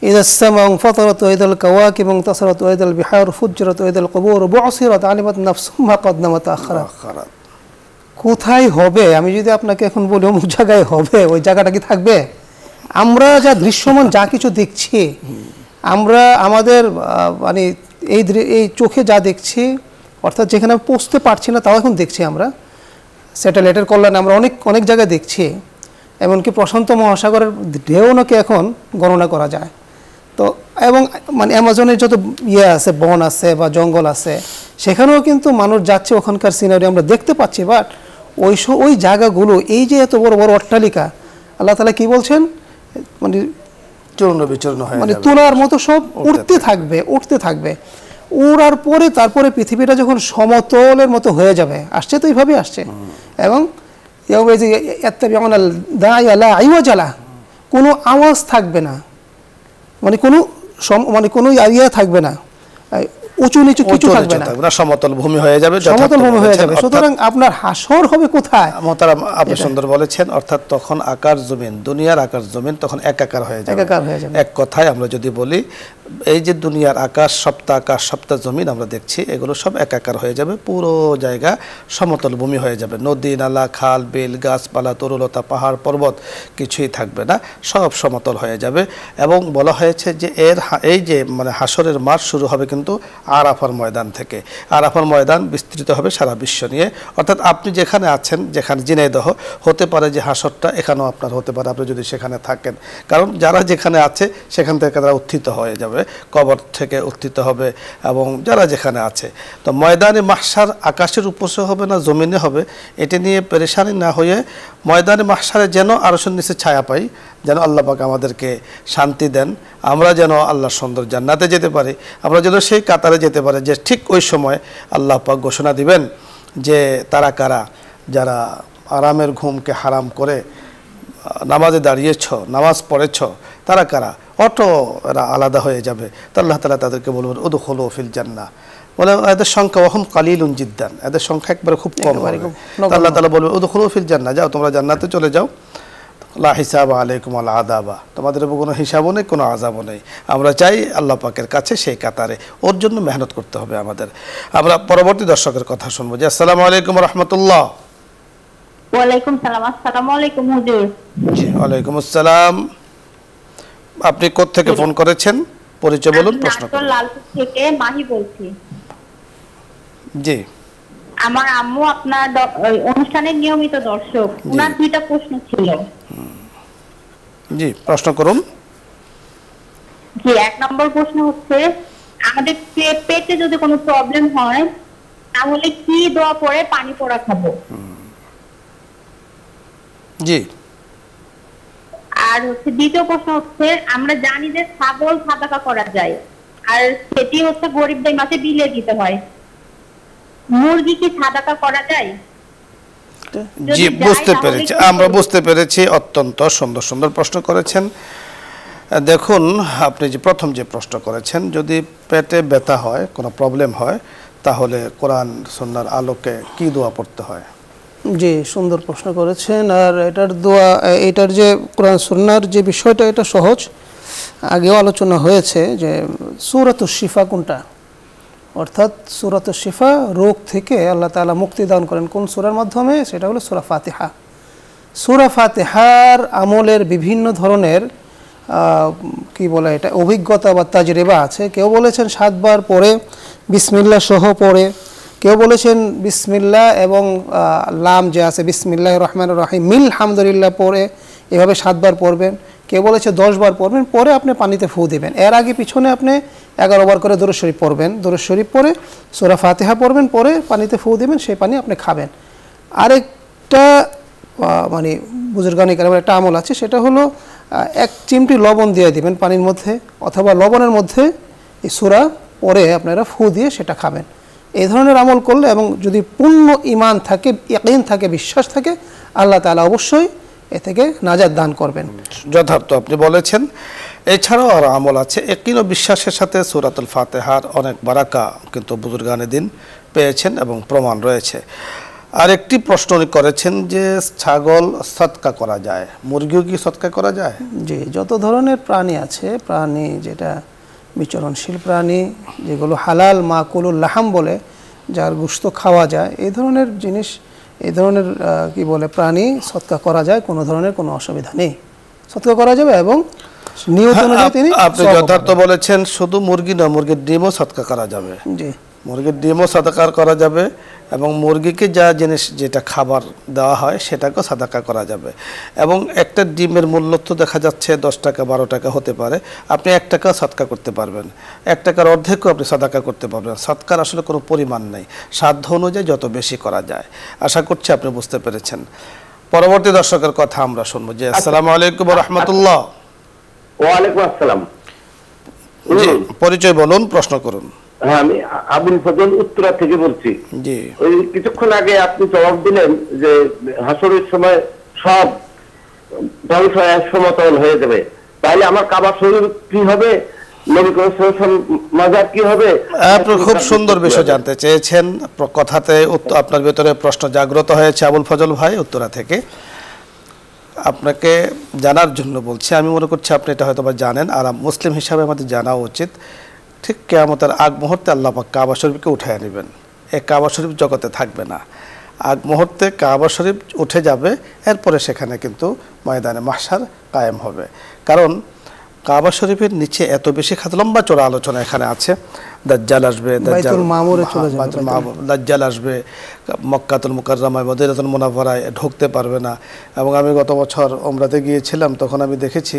ইযাস সামাউ ফাতারাত ওয়া ইযাল কাওয়াকিব ইনতাসারাত ওয়া ইযাল বিহার ফুজ্জিরাত ওয়া ইযাল কুবুর বু'সিরাত আলিমাত নাফসুম মা কদ্দামাত আখরাত। কোথায় হবে? আমি যদি আপনাকে এখন বলি অমুক জায়গায় হবে, ওই জায়গাটা কি থাকবে? আমরা যা দৃশ্যমান যা কিছু দেখছি, আমরা আমাদের মানে এই চোখে যা দেখছি, অর্থাৎ যেখানে পৌঁছতে পারছি না তাও এখন দেখছি আমরা, স্যাটেলাইটের কল্যাণে আমরা অনেক জায়গায় দেখছি। এমনকি প্রশান্ত মহাসাগরের ঢেউ নাকি এখন গণনা করা যায়। তো এবং মানে অ্যামাজনের যত আছে, বন আছে বা জঙ্গল আছে, সেখানেও কিন্তু মানুষ যাচ্ছে, ওখানকার সিনারি আমরা দেখতে পাচ্ছি। বাট ওই জায়গাগুলো, এই যে এত বড় বড় অট্টালিকা, আল্লাহ তাআলা কি বলছেন, মানে চূর্ণ বিচূর্ণ হয়ে মানে তুলার মতো সব উঠতে থাকবে। উড়ার পরে তারপরে পৃথিবীটা যখন সমতলের মতো হয়ে যাবে, আসছে তো এইভাবে আসছে। এবং কোনো আওয়াজ থাকবে না, মানে কোনো ইয়ে থাকবে না, উঁচু নিচু কিছু থাকবে না, সমতল ভূমি হয়ে যাবে। সুতরাং আপনার হাসর হবে কোথায়? মোহতারাম, আপনি সুন্দর বলেছেন। অর্থাৎ তখন আকার জমিন, দুনিয়ার আকার জমিন তখন একাকার হয়ে যাবে। এক কথায় আমরা যদি বলি, এই যে দুনিয়ার আকাশ সপ্তাহ জমিন আমরা দেখছি, এগুলো সব একাকার হয়ে যাবে। পুরো জায়গা সমতল ভূমি হয়ে যাবে। নদী, নালা, খাল, বিল, গাছপালা, তরুলতা, পাহাড়, পর্বত কিছুই থাকবে না, সব সমতল হয়ে যাবে। এবং বলা হয়েছে যে এই যে মানে হাসরের মাঠ শুরু হবে কিন্তু আরাফার ময়দান থেকে। আরাফার ময়দান বিস্তৃত হবে সারা বিশ্ব নিয়ে, অর্থাৎ আপনি যেখানে আছেন, যেখানে ঝিনাইদহ, হতে পারে যে হাসরটা এখানেও আপনার হতে পারে, আপনি যদি সেখানে থাকেন। কারণ যারা যেখানে আছে সেখান থেকে তারা উত্থিত হয়ে যাবে, কবর থেকে উত্থিত হবে, এবং যারা যেখানে আছে। তো ময়দানে মাহশার আকাশের উপসে হবে না জমিনে হবে, এটি নিয়ে পেরেশানি না হয়ে ময়দানে মাহশারে যেন আরশের নিচে ছায়া পাই, যেন আল্লাহ পাক আমাদেরকে শান্তি দেন, আমরা যেন আল্লাহর সুন্দর জান্নাতে যেতে পারি, আমরা যেন সেই কাতারে যেতে পারি যে ঠিক ওই সময় আল্লাহ পাক ঘোষণা দিবেন যে তারা কারা যারা আরামের ঘুমকে হারাম করে নামাজে দাঁড়িয়েছ, নামাজ পড়েছ, তারা কারা, অটো এরা আলাদা হয়ে যাবে। তো আল্লাহ তাআলা তাদেরকে বলবেন উদখুলু ফিল জান্নাহ, বলে এদের সংখ্যা ওহম কালিলুন জিদ্দান, এদের সংখ্যা একবারে খুব কম হবে। আল্লাহ তাআলা বলবেন উদখুলু ফিল জান্নাহ, যাও তোমরা জান্নাতে চলে যাও, লা হিসাব আলাইকুম আল আদাবা, তোমাদের উপর কোনো হিসাবও নেই, কোনো আযাবও নেই। আমরা চাই আল্লাহ পাকের কাছে সেই কাতারে, ওর জন্য মেহনত করতে হবে আমাদের। আমরা পরবর্তী দর্শকের কথা শুনবো। জি, আসসালামু আলাইকুম রাহমাতুল্লাহ। ওয়ালাইকুম সালাম। আসসালামু আলাইকুম হুজুর। জি, ওয়ালাইকুম আসসালাম। আপনি কোথা থেকে ফোন করেছেন, পরিচয় বলুন, প্রশ্ন করুন। লালপুর থেকে মাহি বলছি। জি, আমার আম্মু আপনার অনুষ্ঠানের নিয়মিত দর্শক, ওনার দুইটা প্রশ্ন ছিল। জি, প্রশ্ন করুন। জি, এক নম্বর প্রশ্ন হচ্ছে, আমাদের পেটে যদি কোনো প্রবলেম হয় তাহলে কি দোয়া পড়ে পানি পড়া খাবো? জি। আর হচ্ছে দ্বিতীয় প্রশ্ন হচ্ছে, আমরা জানি যে ছাগল সাদাকা করা যায়, আর সেটি হচ্ছে গরিবদের মাঝে বিলিয়ে দিতে হয়, মুরগি কি সাদাকা করা যায়? জি, বুঝতে পেরেছি, আমরা বুঝতে পেরেছি। অত্যন্ত সুন্দর সুন্দর প্রশ্ন করেছেন। দেখুন, আপনি যে প্রথম যে প্রশ্ন করেছেন, যদি পেটে ব্যথা হয়, কোনো প্রবলেম হয়, তাহলে কোরআন সুন্নাহর আলোকে কি দোয়া পড়তে হয়? জি, সুন্দর প্রশ্ন করেছেন। আর এটার দোয়া, এটার যে কোরআন সুন্নাহর যে বিষয়টা, এটা সহজ, আগেও আলোচনা হয়েছে যে সূরাতুশ শিফা কোনটা, অর্থাৎ সূরাতুশ শিফা, রোগ থেকে আল্লাহ তাআলা মুক্তি দান করেন কোন সূরার মাধ্যমে, সেটা হলো সূরা ফাতিহা। সূরা ফাতিহার আমলের বিভিন্ন ধরনের কি বলে এটা অভিজ্ঞতা বা তাজরিবা আছে। কেউ বলেছেন 7 বার পড়ে বিসমিল্লাহ সহ পড়ে, কেউ বলেছেন বিসমিল্লাহ এবং লাম যে আছে বিসমিল্লাহির রহমানির রহিম মিল হামদুলিল্লাহ পড়ে এভাবে 7 বার পড়বেন, কেউ বলেছে 10 বার পড়বেন, পরে আপনি পানিতে ফু দিবেন। এর আগে পিছনে আপনি 11 বার করে দরুদ শরীফ পড়বেন, দরুদ শরীফ পড়ে সূরা ফাতিহা পড়বেন, পরে পানিতে ফু দিবেন, সেই পানি আপনি খাবেন। আরেকটা মানে বুজুর্গানি কালামের একটা আমল আছে, সেটা হলো 1 চিমটি লবণ দিয়ে দিবেন পানির মধ্যে, অথবা লবণের মধ্যে এই সূরা পরে আপনারা ফু দিয়ে সেটা খাবেন। এই ধরনের আমল করলে, এবং যদি পূর্ণ ঈমান থাকে, ইয়াকিন থাকে, বিশ্বাস থাকে, আল্লাহ তাআলা অবশ্যই এ থেকে নাজাত দান করবেন। যথার্থ আপনি বলেছেন। এছাড়াও আরও আমল আছে। ইয়াকিন ও বিশ্বাসের সাথে সূরাতুল ফাতিহার অনেক বারাকা কিন্তু বুজুর্গানে দিন পেয়েছেন এবং প্রমাণ রয়েছে। আর একটি প্রশ্ন করেছেন যে ছাগল সদকা করা যায়, মুরগিও কি সদকা করা যায়? জি, যত ধরনের প্রাণী আছে, প্রাণী যেটা বিচরণশীল প্রাণী, যেগুলো হালাল মাকুলুল লাহাম বলে, যার গোশত খাওয়া যায়, এই ধরনের জিনিস, এই ধরনের কি বলে প্রাণী সদকা করা যায়, কোনো ধরনের কোনো অসুবিধা নেই, সদকা করা যাবে। এবং নিয়ত অনুযায়ী তিনি আপনি যথার্থ বলেছেন। শুধু মুরগি না, মুরগির ডিমও সদকা করা যাবে। জি, মুরগির ডিমও সাদাকা করা যাবে, এবং মুরগিকে যা জিনিস যেটা খাবার দেওয়া হয় সেটাকেও সাদাকা করা যাবে। এবং একটা ডিমের মূল্য তো দেখা যাচ্ছে 10 টাকা 12 টাকা হতে পারে, আপনি 1 টাকা সদকা করতে পারবেন, 1 টাকার অর্ধেকও আপনি সাদাকা করতে পারবেন। সদকার আসলে কোনো পরিমাণ নেই, সাধ্য অনুযায়ী যত বেশি করা যায়। আশা করছি আপনি বুঝতে পেরেছেন। পরবর্তী দর্শকের কথা আমরা শুনবো। যে আসসালামু আলাইকুম ওয়া রাহমাতুল্লাহ। ওয়ালাইকুম আসসালাম। জি, পরিচয় বলুন, প্রশ্ন করুন। হ্যাঁ, আমি আবুল ফজল উত্তরা থেকে বলছি। জি, ওই কিছুক্ষণ আগে আপনি জবাব দিলেন যে হাসরের সময় সব ধ্বংস হয়ে সমতল হয়ে যাবে, তাহলে আমার কাবা শরীর কি হবে, নবী করিম সাল্লাল্লাহু আলাইহি ওয়াসাল্লাম মাজার কি হবে? আপনি খুব সুন্দর বিষয় জানতে চেয়েছেন। কথাতে আপনার ভেতরে প্রশ্ন জাগ্রত হয়েছে আবুল ফজল ভাই উত্তরা থেকে। আপনাকে জানার জন্য বলছি, আমি মনে করছি আপনি এটা হয়তো বা জানেন, আর মুসলিম হিসাবে আমাদের জানা উচিত। ঠিক কিয়ামতের আগ মুহূর্তে আল্লাহ পাক কাবা শরীফকে উঠায় নেবেন, এই কাবা শরীফ জগতে থাকবে না। আগ মুহূর্তে কাবা শরীফ উঠে যাবে, এরপরে সেখানে কিন্তু ময়দানে মাহশার কায়েম হবে। কারণ কাবা শরীফের নিচে এত বেশি লম্বা চড়া আলোচনা এখানে আছে। দাজ্জাল আসবে, বাইতুল মামুরে চলে যাবে, বাইতুল মামুর, দাজ্জাল আসবে, মক্কাতুল মুকাররমায় মদিনাতুল মুনাওয়ারায় ঢুকতে পারবে না। এবং আমি গত বছর ওমরাতে গিয়েছিলাম, তখন আমি দেখেছি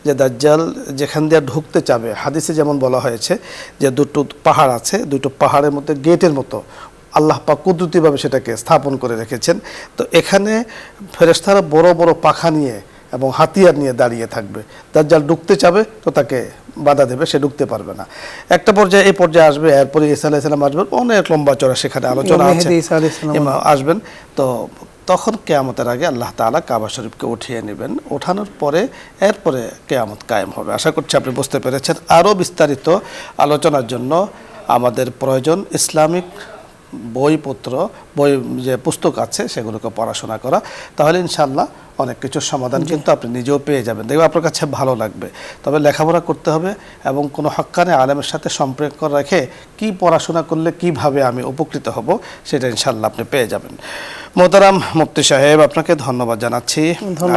যে দাজ্জাল যেখান দিয়ে ঢুকতে চাবে, হাদিসে যেমন বলা হয়েছে যে দুটো পাহাড় আছে, দুটো পাহাড়ের মধ্যে গেটের মতো আল্লাহ পাক কুদরতিভাবে সেটাকে স্থাপন করে রেখেছেন। তো এখানে ফেরেশতারা বড় বড় পাখা নিয়ে এবং হাতিয়ার নিয়ে দাঁড়িয়ে থাকবে। দাজ্জাল ঢুকতে চাবে তো তাকে বাধা দেবে, সে ঢুকতে পারবে না। একটা পর্যায়ে এই পর্যায়ে আসবে, এরপরে ঈসা আলাইহিস সালাম আসবেন, অনেক লম্বা চড়া সেখানে আলোচনা আছে, আসবেন। তো তখন কিয়ামতের আগে আল্লাহ তাআলা কাবা শরীফকে উঠিয়ে নেবেন, ওঠানোর পরে এরপরে কিয়ামত কায়েম হবে। আশা করছি আপনি বুঝতে পেরেছেন। আরও বিস্তারিত আলোচনার জন্য আমাদের প্রয়োজন ইসলামিক বই যে পুস্তক আছে সেগুলোকে পড়াশোনা করা, তাহলে ইনশাআল্লাহ অনেক কিছুর সমাধান কিন্তু আপনি নিজেও পেয়ে যাবেন, দেখবেন আপনার কাছে ভালো লাগবে। তবে লেখাপড়া করতে হবে এবং কোনো হক্কানে আলেমের সাথে সম্পর্ক রেখে কি পড়াশোনা করলে কিভাবে আমি উপকৃত হব সেটা ইনশাআল্লাহ আপনি পেয়ে যাবেন। মোহতারাম মুফতি সাহেব, আপনাকে ধন্যবাদ জানাচ্ছি।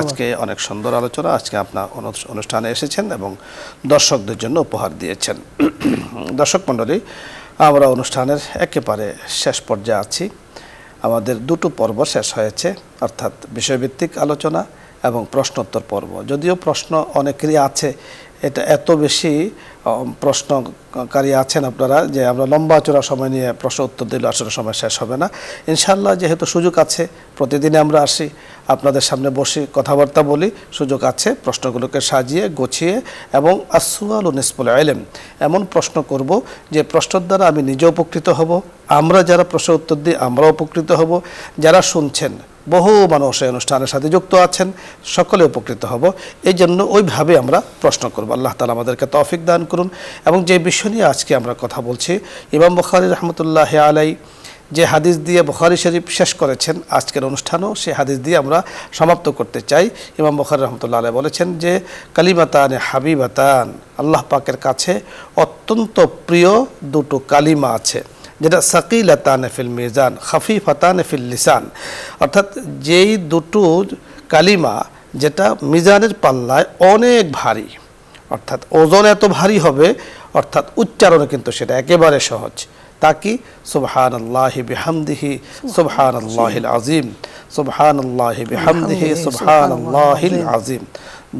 আজকে অনেক সুন্দর আলোচনা, আজকে আপনার অনুষ্ঠানে এসেছেন এবং দর্শকদের জন্য উপহার দিয়েছেন। দর্শক মণ্ডলী, আমরা অনুষ্ঠানের একেবারে শেষ পর্যায়ে আছি। আমাদের দুটো পর্ব শেষ হয়েছে, অর্থাৎ বিষয়ভিত্তিক আলোচনা এবং প্রশ্নোত্তর পর্ব। যদিও প্রশ্ন অনেকেরই আছে, এটা এত বেশি প্রশ্নকারী আছেন আপনারা যে আমরা লম্বা চড়া সময় নিয়ে প্রশ্ন উত্তর দিলে আসলে সময় শেষ হবে না। ইনশাআল্লাহ যেহেতু সুযোগ আছে, প্রতিদিনে আমরা আসি, আপনাদের সামনে বসে কথাবার্তা বলি, সুযোগ আছে প্রশ্নগুলোকে সাজিয়ে গুছিয়ে এবং আসওয়ালু নিসফুল ইলম, এমন প্রশ্ন করব যে প্রশ্নের দ্বারা আমি নিজে উপকৃত হব, আমরা যারা প্রশ্ন উত্তর দিই আমরাও উপকৃত হব, যারা শুনছেন বহু মানুষ এই অনুষ্ঠানের সাথে যুক্ত আছেন, সকলে উপকৃত হব। এই জন্য ওইভাবে আমরা প্রশ্ন করব। আল্লাহ তাআলা আমাদেরকে তৌফিক দান করুন। এবং যে বিষয় নিয়ে আজকে আমরা কথা বলছি, ইমাম বুখারী রাহমাতুল্লাহ আলাইহি যে হাদিস দিয়ে বুখারী শরীফ শেষ করেছেন, আজকের অনুষ্ঠানও সেই হাদিস দিয়ে আমরা সমাপ্ত করতে চাই। ইমাম বুখারী রাহমাতুল্লাহ আলাইহি বলেছেন যে কালিমাতান হাবিবাতান, আল্লাহ পাকের কাছে অত্যন্ত প্রিয় দুটো কালিমা আছে, যেটা সাকিলাতান ফিল মিজান খাফিফাতান ফিল লিসান, অর্থাৎ যেই দুটো কালিমা যেটা মিজানের পাল্লায় অনেক ভারী, অর্থাৎ ওজন এত ভারী হবে, অর্থাৎ উচ্চারণে কিন্তু সেটা একেবারে সহজ। তা কি? সুবহানাল্লাহি বিহামদিহি সুবহানাল্লাহিল আযীম, সুবহানাল্লাহি বিহামদিহি সুবহানাল্লাহিল আযীম।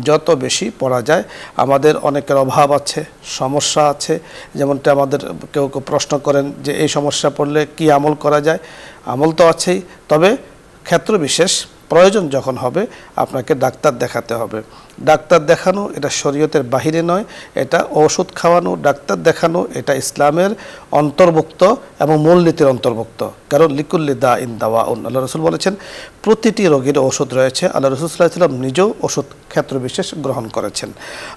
যত বেশি পড়া যায়, আমাদের অনেকের অভাব আছে, সমস্যা আছে, যেমনটা আমাদের কেউ কেউ প্রশ্ন করেন যে এই সমস্যা পড়লে কি আমল করা যায়। আমল তো আছেই, তবে ক্ষেত্র বিশেষ প্রয়োজন যখন হবে আপনাকে ডাক্তার দেখাতে হবে। ডাক্তার দেখানো এটা শরীয়তের বাহিরে নয়, এটা ওষুধ খাওয়ানো, ডাক্তার দেখানো এটা ইসলামের অন্তর্ভুক্ত এবং মূলনীতির অন্তর্ভুক্ত। কারণ লিকুল্লি দা ইন দাওয়াউন, আল্লাহ রসুল বলেছেন প্রতিটি রোগীর ওষুধ রয়েছে। আল্লাহ রসুল সাল্লাল্লাহু আলাইহি ওয়াসাল্লাম নিজেও ওষুধ ক্ষেত্র বিশেষ গ্রহণ করেছেন।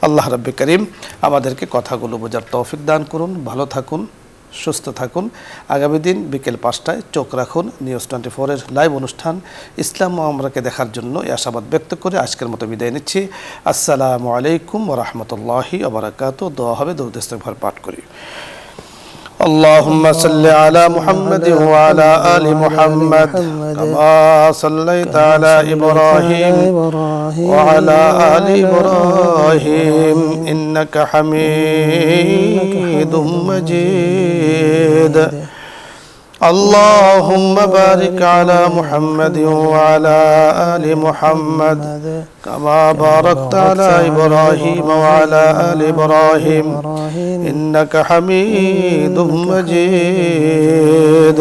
আল্লাহ রাব্বি করিম আমাদেরকে কথাগুলো বোঝার তৌফিক দান করুন। ভালো থাকুন, সুস্থ থাকুন। আগামী দিন বিকেল 5টায় চোখ রাখুন নিউজ 24-এর লাইভ অনুষ্ঠান ইসলাম ও আমরাকে দেখার জন্য এই আশাবাদ ব্যক্ত করে আজকের মতো বিদায় নিচ্ছি। আসসালামু আলাইকুম ওয়া রাহমাতুল্লাহি ওয়া বারাকাতুহু। দোয়া হবে, দরুদ ইস্তিগফার পাঠ করি। اللهم صل على محمد وعلى آل محمد كما صليت على إبراهيم وعلى آل إبراهيم إنك حميد مجيد. اللهم بارك على محمد وعلى آل محمد كما باركت على إبراهيم وعلى آل إبراهيم إنك حميد مجيد.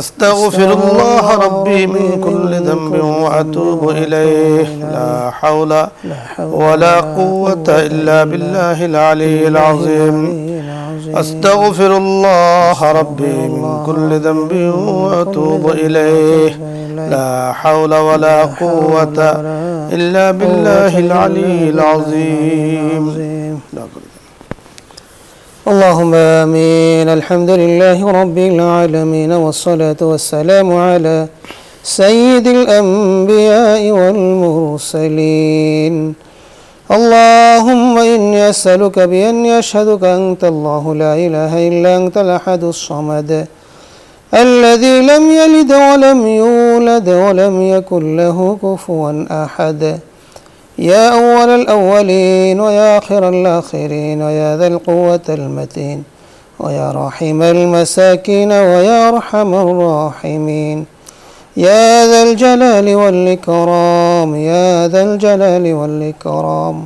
أستغفر الله ربي من كل ذنب وأتوب إليه. لا حول ولا قوة إلا بالله العلي العظيم. أستغفر الله ربي من كل ذنب وأتوب إليه. لا حول ولا قوة إلا بالله العلي العظيم. اللهم آمين. الحمد لله رب العالمين والصلاة والسلام على سيد الأنبياء والمرسلين. اللهم إني أسألك بأني أشهدك أنت الله لا إله إلا أنت الأحد الصمد الذي لم يلد ولم يولد ولم يكن له كفوا أحد. يا أول الأولين ويا آخر الآخرين ويا ذا القوة المتين ويا راحم المساكين ويا أرحم الراحمين يا ذا الجلال والإكرام يا ذا الجلال والإكرام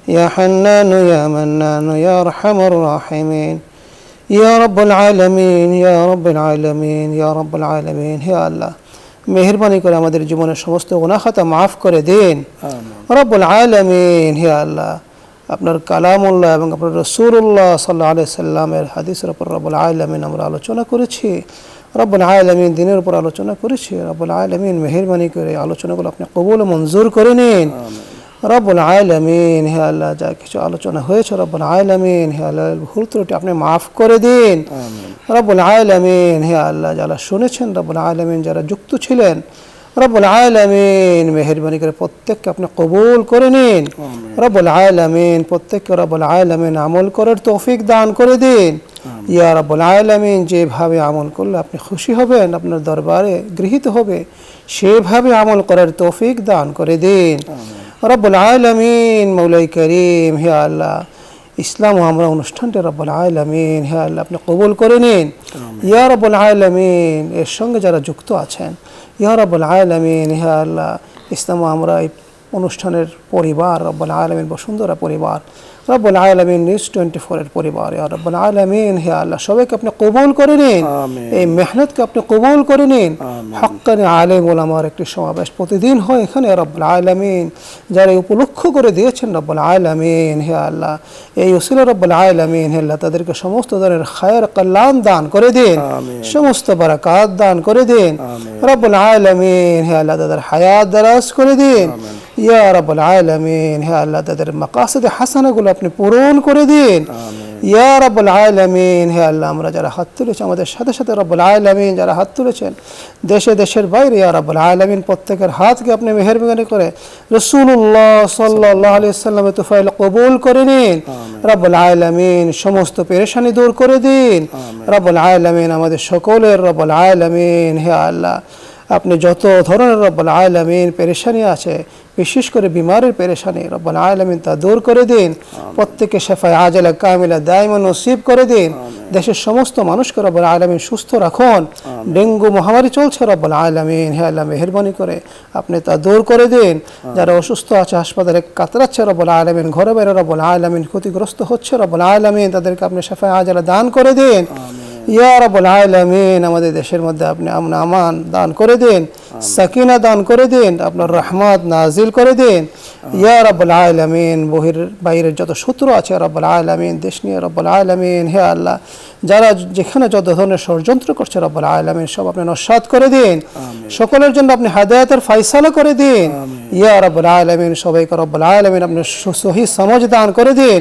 يا حنان يا منان يا أرحم الراحمين يا رب العالمين يا رب العالمين يا رب العالمين يا الله মেহেরবানি করে আমাদের জীবনের সমস্ত গুনাহ খাতা মাফ করে দিন রব্বুল আলামিন হে আল্লাহ আপনার কালামুল্লাহ এবং আপনার রাসূলুল্লাহ সাল্লাল্লাহু আলাইহি সাল্লামের হাদিসের উপর রব্বুল আলামিন আমরা আলোচনা করেছি রব্বুল আলামিন দিনের উপর আলোচনা করেছি রব্বুল আলামিন মেহেরবানি করে আলোচনাগুলো আপনি কবুল ও মঞ্জুর করে নিন রব্বুল আলামিন হে আল্লাহ যা কিছু আলোচনা হয়েছে রব্বুল আলামিন হে আল্লাহ ভুল ত্রুটি আপনি মাফ করে দিন রব্বুল আলামিন হে আল্লাহ যারা শুনেছেন রব্বুল আলামিন যারা যুক্ত ছিলেন রব্বুল আলামিন মেহেরবানি করে প্রত্যেককে আপনি কবুল করে নিন রব্বুল আলামিন প্রত্যেককে রব্বুল আলামিন আমল করার তৌফিক দান করে দিন ইয়া রব্বুল আলামিন যেভাবে আমল করলে আপনি খুশি হবেন আপনার দরবারে গৃহীত হবে সেভাবে আমল করার তৌফিক দান করে দিন রব্বুল আলামিন মৌলাই করিম হে আল্লাহ ইসলাম ও আমরা অনুষ্ঠানটি রব্বুল আলামিন হে আল্লাহ আপনি কবুল করে নিন ইয়া রব্বুল আলামিন এর সঙ্গে যারা যুক্ত আছেন ইয়া রব্বুল আলামিন হে আল্লাহ ইসলাম ও আমরা এই অনুষ্ঠানের পরিবার রব্বুল আলামিন বসুন্ধরা পরিবার রব্বুল আলামিন নিউজ 24 এর পরিবার ইয়া রব্বুল আলামিন হে আল্লাহ সবাইকে আপনি কবুল করে নিন এই মেহনতকে আপনি কবুল করে নিন হক্কানি আলেম ওলামার একটি সমাবেশ প্রতিদিন হয় এখানে রব্বুল আলামিন যারা উপলক্ষ করে দিয়েছেন রব্বুল আলামিন হে আল্লাহ এই উসিলা রব্বুল আলামিন হে আল্লাহ তাদেরকে সমস্ত ধরনের খায়ের কল্যাণ দান করে দিন সমস্ত বারাকাত দান করে দিন রব্বুল আলামিন হে আল্লাহ তাদের হায়াত দারাজ করে দিন ইয়া রব্বুল আলামিন হে আল্লাহ তাদের মাকাসিদ হাসানাগুলো আপনি পূরণ করে দিন ইয়া রব্বুল আলামিন হে আল্লাহ আমরা যারা হাত তুলেছি আমাদের সাথে সাথে রব্বুল আলামিন যারা হাত তুলেছেন দেশে দেশের বাইরে ইয়া রব্বুল আলামিন প্রত্যেকের হাতকে আপনি মেহেরবানি করে রাসূলুল্লাহ সাল্লাল্লাহু আলাইহি ওয়াসাল্লামের তুফাইল কবুল করে নিন রব্বুল আলামিন সমস্ত পেরেশানি দূর করে দিন রব্বুল আলামিন আমাদের সকলের রব্বুল আলামিন হে আল্লাহ আপনি যত ধরনের রব্বুল আলামিন পেরেশানি আছে বিশেষ করে বিমারের পেরেশানি রব্বুল আলামিন তা দূর করে দিন প্রত্যেককে শাফায়ে আজলা কামিলা দাইমান নসিব করে দিন দেশের সমস্ত মানুষকে রব্বুল আলামিন সুস্থ রাখুন ডেঙ্গু মহামারী চলছে রব্বুল আলামিন হে আল্লাহ মেহেরবানি করে আপনি তা দূর করে দিন যারা অসুস্থ আছে হাসপাতালে কাতরাচ্ছে রব্বুল আলামিন ঘরে বাইরে রব্বুল আলামিন ক্ষতিগ্রস্ত হচ্ছে রব্বুল আলামিন তাদেরকে আপনি শাফায়ে আজলা দান করে দিন ইয়া রাব্বুল আলামিন আমাদের দেশের মধ্যে আপনি আমন আমান দান করে দিন সাকিনা দান করে দিন আপনার রহমত নাজিল করে দিন ইয়া রাব্বুল আলামিন বহির বাইরের যত শত্রু আছে রাব্বুল আলামিন দেশ নিয়ে রাব্বুল আলামিন হে আল্লাহ যারা যেখানে যত ধরনের ষড়যন্ত্র করছে রাব্বুল আলামিন সব আপনি নস্যাৎ করে দিন সকলের জন্য আপনি হেদায়েতের ফয়সালা করে দিন ইয়া রাব্বুল আলামিন সবাইকে রাব্বুল আলামিন আপনি সহি সমঝ দান করে দিন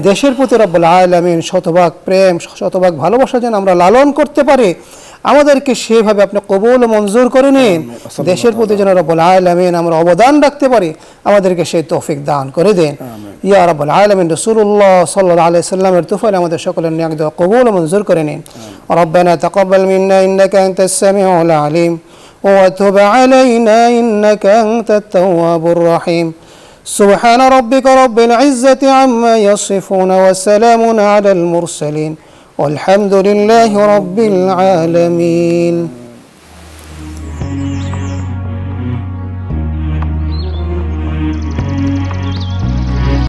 দেশের প্রতি রাব্বুল আলামিন শতভাগ প্রেম শতভাগ ভালোবাসা যেন আমরা লালন করতে পারি আমাদেরকে সেভাবে আপনি কবুল ও মঞ্জুর করে নিন দেশের প্রতি যেন রাব্বুল আলামিন আমরা অবদান রাখতে পারি আমাদেরকে সেই তৌফিক দান করে দিন ইয়া রাব্বুল আলামিন রাসূলুল্লাহ সাল্লাল্লাহু আলাইহি সাল্লামের তুফাইল আমাদের সকলের নিয়াত দোয়া কবুল ও মঞ্জুর করে নিন রব্বানা তাকাব্বাল মিন্না ইন্নাকা আনতাস সামিউল আলিম ওয়া তুব আলাইনা ইন্নাকা আনতাত তাওয়াবুর রহিম سبحان ربك رب العزة عما يصفون وسلام على المرسلين والحمد لله رب العالمين